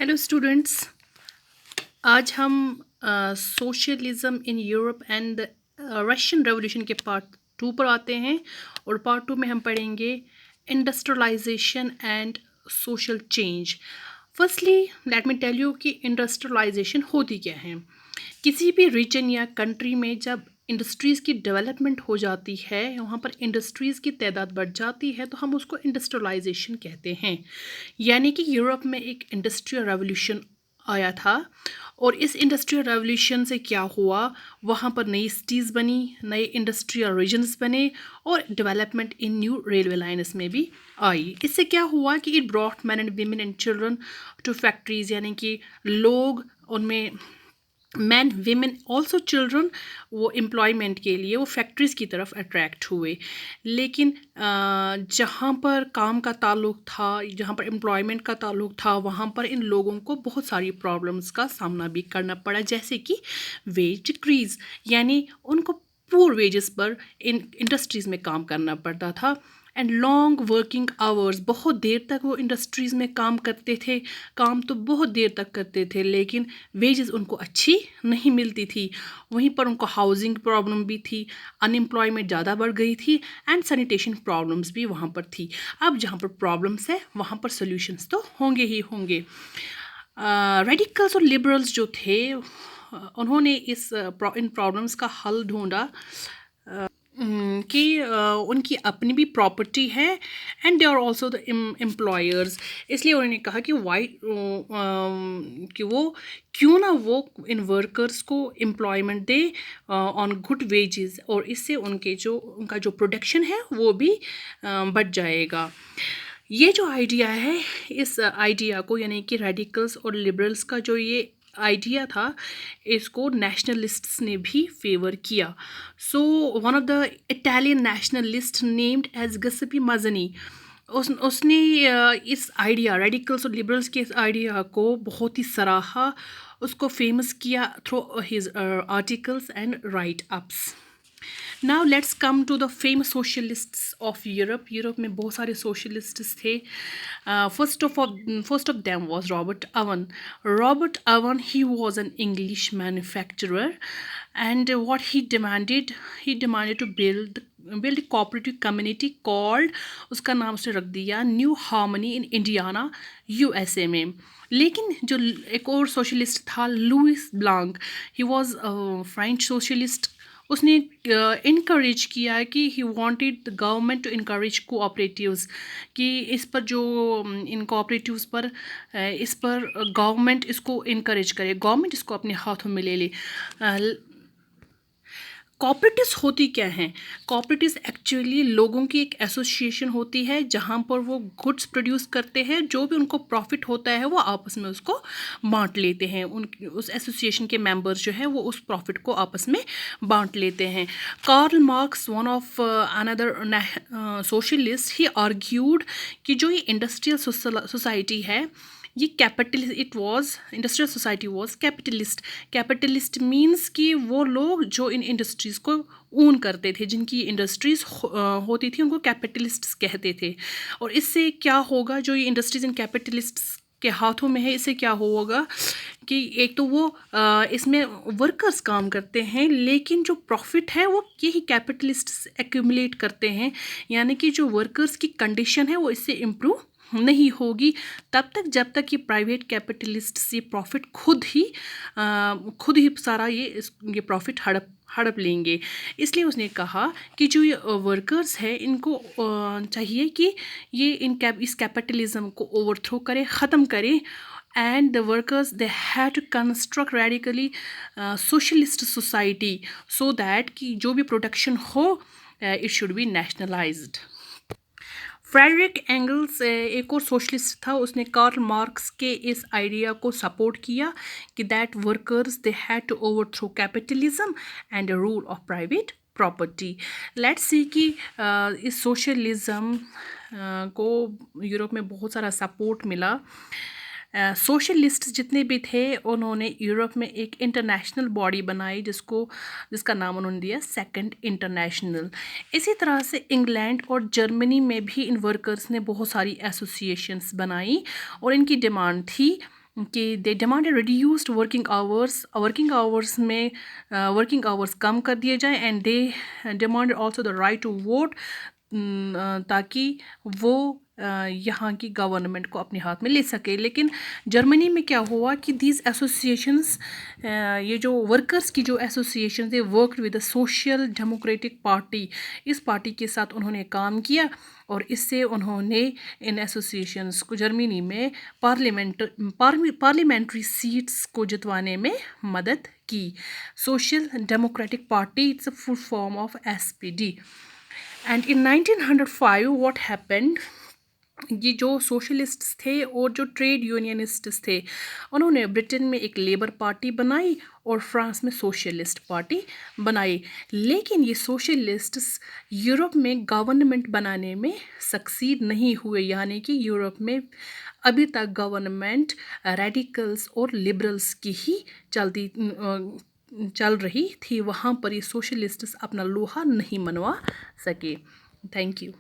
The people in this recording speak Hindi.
हेलो स्टूडेंट्स, आज हम socialism in Europe and Russian revolution के पार्ट 2 पर आते हैं और पार्ट 2 में हम पढ़ेंगे industrialisation and social change. Firstly let me tell you कि इंडस्ट्रियलाइजेशन होती क्या है। किसी भी रीजन या कंट्री में जब इंडस्ट्रीज़ की डेवलपमेंट हो जाती है, वहाँ पर इंडस्ट्रीज़ की तादाद बढ़ जाती है, तो हम उसको इंडस्ट्रियलाइजेशन कहते हैं। यानी कि यूरोप में एक इंडस्ट्रियल रेवोल्यूशन आया था और इस इंडस्ट्रियल रेवोल्यूशन से क्या हुआ, वहाँ पर नई सिटीज़ बनी, नए इंडस्ट्रियल रीजन्स बने और development in new railway lines में भी आई। इससे क्या हुआ कि it brought man and women and children to factories, यानी कि लोग उनमें मैन वीमेन ऑल्सो चिल्ड्रन वो एम्प्लॉयमेंट के लिए वो फैक्ट्रीज़ की तरफ अट्रैक्ट हुए। लेकिन जहाँ पर काम का ताल्लुक था, जहाँ पर एम्प्लॉयमेंट का ताल्लुक था, वहाँ पर इन लोगों को बहुत सारी प्रॉब्लम्स का सामना भी करना पड़ा, जैसे कि वेज डिक्रीज़, यानी उनको पूर वेजेस पर इन इंडस्ट्रीज़ में काम करना पड़ता था। एंड लॉन्ग वर्किंग आवर्स, बहुत देर तक वो इंडस्ट्रीज़ में काम करते थे, काम तो बहुत देर तक करते थे, लेकिन वेजेस उनको अच्छी नहीं मिलती थी। वहीं पर उनको हाउसिंग प्रॉब्लम भी थी, अनएम्प्लॉयमेंट ज़्यादा बढ़ गई थी एंड सैनिटेशन प्रॉब्लम्स भी वहाँ पर थी। अब जहाँ पर प्रॉब्लम्स है वहाँ पर सोल्यूशंस तो होंगे ही होंगे। रेडिकल्स और लिबरल्स जो थे, उन्होंने इन प्रॉब्लम्स का हल ढूंढा कि उनकी अपनी भी प्रॉपर्टी है and they are also the employers. इसलिए उन्होंने कहा कि कि वो क्यों ना वो इन वर्कर्स को एम्प्लॉयमेंट दे ऑन गुड वेजेस, और इससे उनका जो प्रोडक्शन है वो भी बढ़ जाएगा। ये जो आइडिया है, इस आइडिया को, यानी कि रेडिकल्स और लिबरल्स का जो ये आइडिया था, इसको नेशनलिस्ट्स ने भी फेवर किया। So one of the Italian nationalist named as Giuseppe Mazzini, उसने इस आइडिया, रेडिकल्स और लिबरल्स के इस आइडिया को बहुत ही सराहा, उसको फेमस किया through his articles and write ups. Now let's come to the famous socialists of Europe. Europe में बहुत सारे सोशलिस्ट्स थे। First of them was Robert Owen. Robert Owen, he was an English manufacturer and what he demanded to build a cooperative community called, उसका नाम उसने रख दिया new harmony in Indiana, USA में। लेकिन जो एक और सोशलिस्ट था, Louis Blanc, he was French socialist. उसने इनकरेज किया कि he wanted the government to encourage cooperatives, कि इस पर जो इन कोऑपरेटिव्स पर इस पर गवर्नमेंट इसको इनकरेज करे, गवर्नमेंट इसको अपने हाथों में ले ले। कोऑपरेटिव्स होती क्या हैं? कोऑपरेटिव्स एक्चुअली लोगों की एक एसोसिएशन होती है जहाँ पर वो गुड्स प्रोड्यूस करते हैं, जो भी उनको प्रॉफिट होता है वो आपस में उसको बांट लेते हैं। उस एसोसिएशन के मेंबर्स जो है वो उस प्रॉफिट को आपस में बांट लेते हैं। Karl Marx, one of another socialist, he argued कि जो ये इंडस्ट्रियल सोसाइटी है, ये capitalist, it was industrial society was capitalist. Capitalist means कि वो लोग जो इन इंडस्ट्रीज़ को ओन करते थे, जिनकी इंडस्ट्रीज़ होती थी, उनको कैपिटलिस्ट कहते थे। और इससे क्या होगा, जो ये इंडस्ट्रीज़ इन कैपिटलिस्ट के हाथों में है, इससे क्या होगा कि एक तो वो इसमें वर्कर्स काम करते हैं, लेकिन जो प्रॉफिट है वो यही कैपिटलिस्ट एक्यूमुलेट करते हैं, यानी कि जो वर्कर्स की कंडीशन है वो इससे इम्प्रूव नहीं होगी तब तक जब तक ये प्राइवेट कैपिटलिस्ट से प्रॉफिट खुद ही सारा ये प्रॉफिट हड़प लेंगे। इसलिए उसने कहा कि जो ये वर्कर्स है, इनको चाहिए कि ये इस कैपिटलिज्म को ओवरथ्रो करें, ख़त्म करें, and the workers, they had to construct radically socialist society so that कि जो भी प्रोडक्शन हो it should be nationalized। Friedrich Engels एक और सोशलिस्ट था, उसने कार्ल मार्क्स के इस आइडिया को सपोर्ट किया कि that workers, they had to overthrow capitalism and the rule of private property. Let's see कि इस सोशलिज्म को यूरोप में बहुत सारा सपोर्ट मिला। सोशलिस्ट जितने भी थे, उन्होंने यूरोप में एक इंटरनेशनल बॉडी बनाई जिसका नाम उन्होंने दिया सेकंड इंटरनेशनल। इसी तरह से इंग्लैंड और जर्मनी में भी इन वर्कर्स ने बहुत सारी एसोसिएशंस बनाई और इनकी डिमांड थी कि they demanded reduced working hours में वर्किंग आवर्स कम कर दिए जाएं, and they demanded also the right to vote, ताकि वो यहाँ की गवर्नमेंट को अपने हाथ में ले सके। लेकिन जर्मनी में क्या हुआ कि दीज एसोसिएशंस, ये जो वर्कर्स की जो एसोसिएशन थे, worked with the social democratic party, इस पार्टी के साथ उन्होंने काम किया और इससे उन्होंने इन एसोसिएशंस को जर्मनी में पार्लियामेंट्री सीट्स को जितवाने में मदद की। Social democratic party, it's a full form of SPD। And in 1905 what happened, ये जो सोशलिस्ट्स थे और जो ट्रेड यूनियनिस्ट्स थे, उन्होंने ब्रिटेन में एक लेबर पार्टी बनाई और फ्रांस में सोशलिस्ट पार्टी बनाई। लेकिन ये सोशलिस्ट्स यूरोप में गवर्नमेंट बनाने में सक्सीड नहीं हुए, यानी कि यूरोप में अभी तक गवर्नमेंट रेडिकल्स और लिबरल्स की ही चल रही थी। वहाँ पर ये सोशलिस्ट्स अपना लोहा नहीं मनवा सके। Thank you.